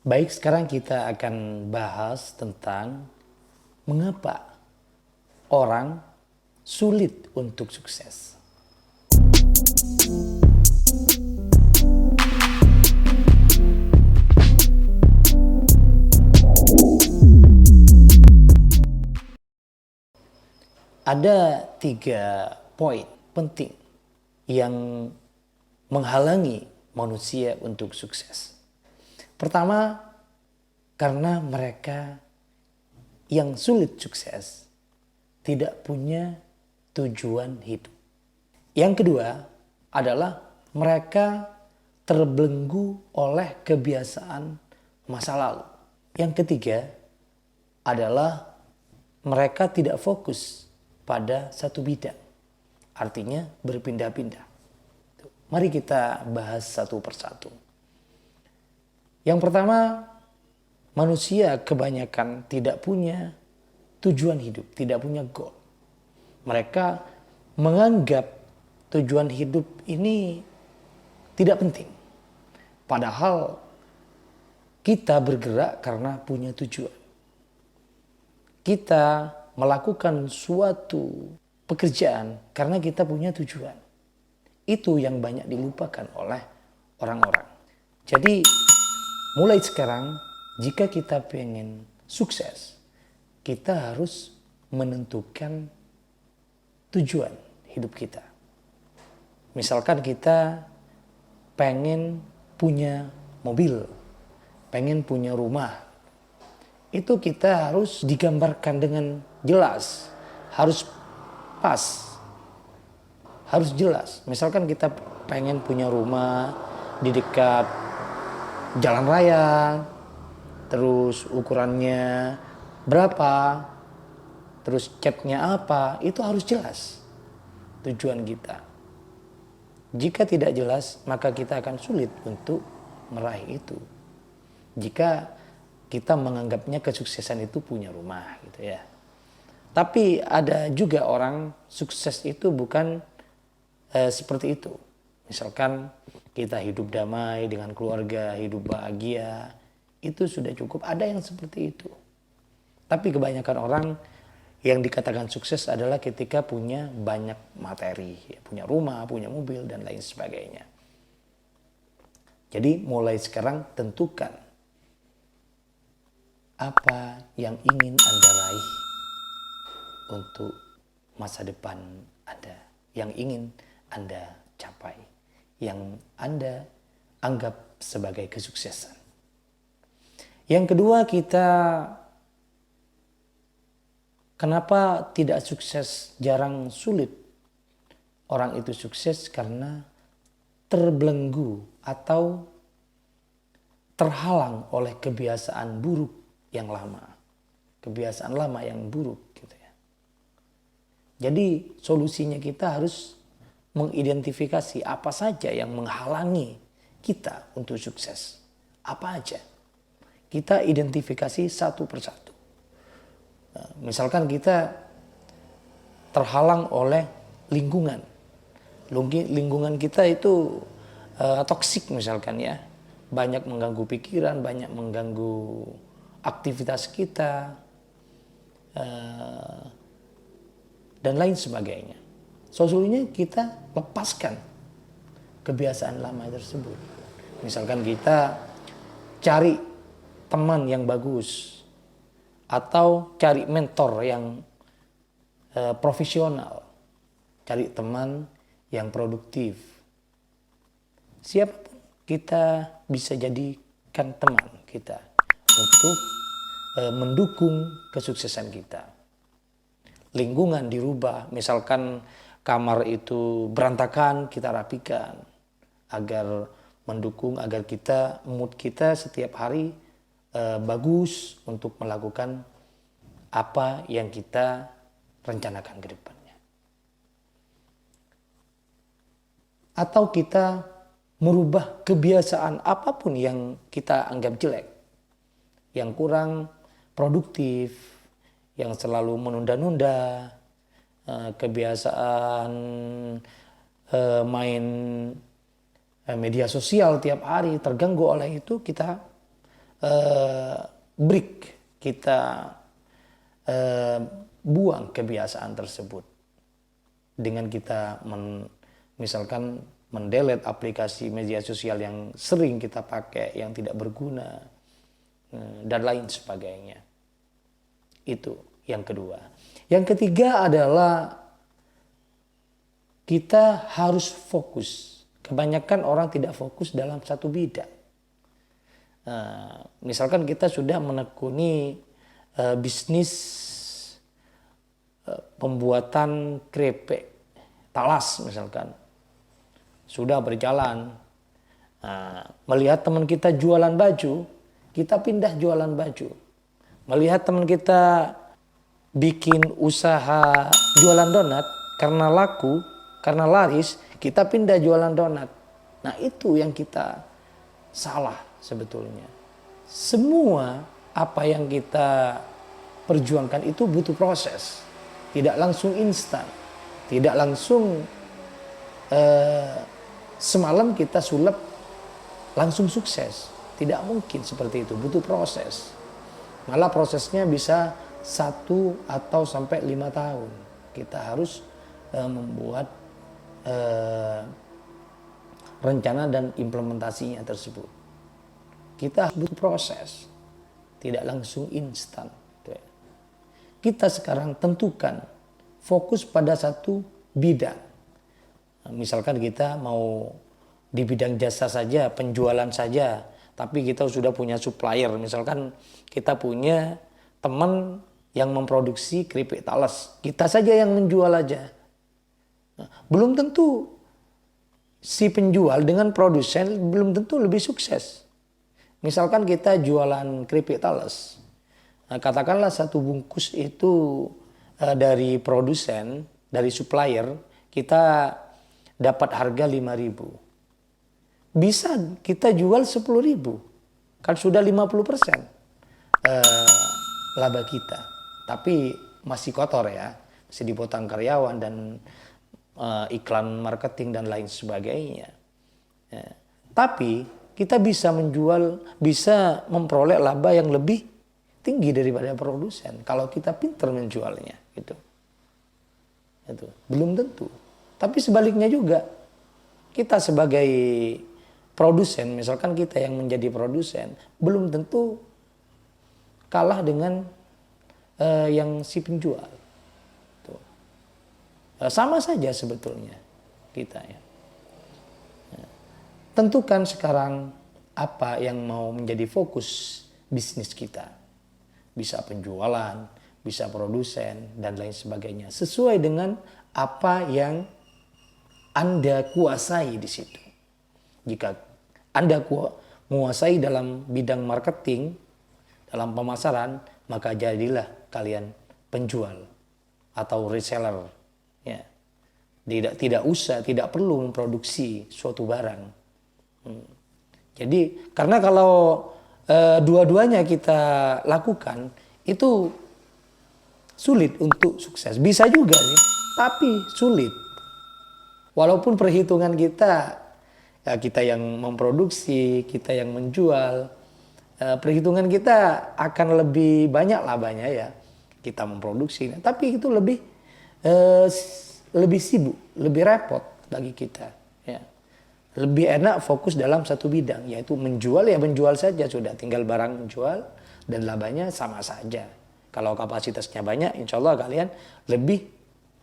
Baik, sekarang kita akan bahas tentang mengapa orang sulit untuk sukses. Ada 3 poin penting yang menghalangi manusia untuk sukses. Pertama, karena mereka yang sulit sukses tidak punya tujuan hidup. Yang kedua adalah mereka terbelenggu oleh kebiasaan masa lalu. Yang ketiga adalah mereka tidak fokus pada satu bidang. Artinya berpindah-pindah. Mari kita bahas satu persatu. Yang pertama, manusia kebanyakan tidak punya tujuan hidup, tidak punya goal. Mereka menganggap tujuan hidup ini tidak penting. Padahal kita bergerak karena punya tujuan. Kita melakukan suatu pekerjaan karena kita punya tujuan. Itu yang banyak dilupakan oleh orang-orang. Jadi mulai sekarang jika kita pengen sukses, kita harus menentukan tujuan hidup kita. Misalkan kita pengen punya mobil, pengen punya rumah, itu kita harus digambarkan dengan jelas, harus pas, harus jelas. Misalkan kita pengen punya rumah di dekat jalan raya, terus ukurannya berapa, terus catnya apa, itu harus jelas tujuan kita. Jika tidak jelas, maka kita akan sulit untuk meraih itu. Jika kita menganggapnya kesuksesan itu punya rumah gitu ya. Tapi ada juga orang sukses itu bukan seperti itu. Misalkan kita hidup damai dengan keluarga, hidup bahagia, itu sudah cukup. Ada yang seperti itu. Tapi kebanyakan orang yang dikatakan sukses adalah ketika punya banyak materi, punya rumah, punya mobil, dan lain sebagainya. Jadi mulai sekarang tentukan apa yang ingin Anda raih untuk masa depan Anda, yang ingin Anda capai, yang Anda anggap sebagai kesuksesan. Yang kedua, kenapa tidak sukses, jarang sulit orang itu sukses karena terbelenggu atau terhalang oleh kebiasaan buruk yang lama. Kebiasaan lama yang buruk gitu ya. Jadi solusinya kita harus mengidentifikasi apa saja yang menghalangi kita untuk sukses. Apa aja. Kita identifikasi satu persatu. Misalkan kita terhalang oleh lingkungan. Lingkungan kita itu toksik misalkan ya. Banyak mengganggu pikiran, banyak mengganggu aktivitas kita, dan lain sebagainya. Solusinya kita lepaskan kebiasaan lama tersebut. Misalkan kita cari teman yang bagus, atau cari mentor yang profesional, cari teman yang produktif. Siapapun kita bisa jadikan teman kita untuk mendukung kesuksesan kita. Lingkungan dirubah, misalkan kamar itu berantakan, kita rapikan agar mendukung, agar mood kita setiap hari bagus untuk melakukan apa yang kita rencanakan ke depannya. Atau kita merubah kebiasaan apapun yang kita anggap jelek, yang kurang produktif, yang selalu menunda-nunda, kebiasaan main media sosial tiap hari, terganggu oleh itu, kita break, kita buang kebiasaan tersebut dengan kita misalkan mendelete aplikasi media sosial yang sering kita pakai, yang tidak berguna, dan lain sebagainya. Itu yang kedua. Yang ketiga adalah kita harus fokus. Kebanyakan orang tidak fokus dalam satu bidang. Misalkan kita sudah menekuni bisnis pembuatan keripik talas misalkan. Sudah berjalan, melihat teman kita jualan baju, kita pindah jualan baju. Melihat teman kita bikin usaha jualan donat, karena laku, karena laris, kita pindah jualan donat. Nah itu yang kita salah sebetulnya. Semua apa yang kita perjuangkan itu butuh proses. Tidak langsung instan, tidak langsung semalam kita sulap langsung sukses. Tidak mungkin seperti itu, butuh proses. Malah prosesnya bisa 1 atau sampai 5 tahun. Kita harus membuat rencana dan implementasinya tersebut. Kita butuh proses, tidak langsung instan. Kita sekarang tentukan fokus pada satu bidang. Misalkan kita mau di bidang jasa saja, penjualan saja, tapi kita sudah punya supplier. Misalkan kita punya teman yang memproduksi keripik talas, kita saja yang menjual aja. Belum tentu si penjual dengan produsen belum tentu lebih sukses. Misalkan kita jualan keripik talas, katakanlah satu bungkus itu dari produsen, dari supplier, kita dapat harga 5.000. Bisa kita jual 10.000. Kan sudah 50% laba kita. Tapi masih kotor ya. Masih dipotong karyawan dan iklan marketing dan lain sebagainya. Tapi kita bisa menjual, bisa memperoleh laba yang lebih tinggi daripada produsen. Kalau kita pintar menjualnya. Itu. Belum tentu. Tapi sebaliknya juga, kita sebagai produsen, misalkan kita yang menjadi produsen, belum tentu kalah dengan yang si penjual. Tuh. Sama saja sebetulnya kita ya. Tentukan sekarang apa yang mau menjadi fokus bisnis kita. Bisa penjualan, bisa produsen, dan lain sebagainya. Sesuai dengan apa yang Anda kuasai di situ. Jika Anda menguasai dalam bidang marketing, dalam pemasaran, maka jadilah kalian penjual atau reseller. Ya. Tidak perlu memproduksi suatu barang. Jadi karena kalau dua-duanya kita lakukan, itu sulit untuk sukses. Bisa juga sih, tapi sulit. Walaupun perhitungan kita, ya kita yang memproduksi, kita yang menjual, perhitungan kita akan lebih banyak labanya ya. Kita memproduksi, tapi itu lebih sibuk, lebih repot bagi kita. Ya. Lebih enak fokus dalam satu bidang, yaitu menjual ya menjual saja sudah, tinggal barang menjual dan labanya sama saja. Kalau kapasitasnya banyak, insya Allah kalian lebih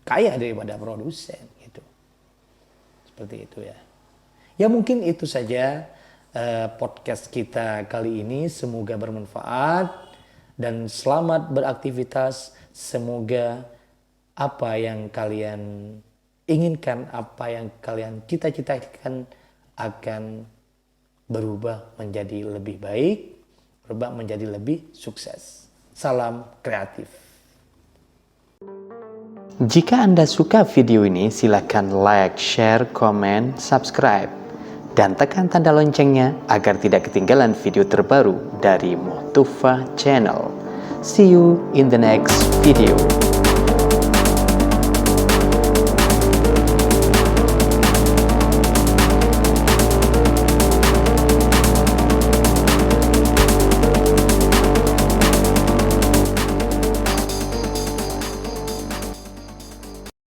kaya daripada produsen. Gitu. Seperti itu ya. Ya mungkin itu saja podcast kita kali ini. Semoga bermanfaat dan selamat beraktivitas. Semoga apa yang kalian inginkan, apa yang kalian cita-citakan akan berubah menjadi lebih baik, berubah menjadi lebih sukses. Salam kreatif. Jika Anda suka video ini, silakan like, share, komen, subscribe, dan tekan tanda loncengnya agar tidak ketinggalan video terbaru dari Motufa Channel. See you in the next video.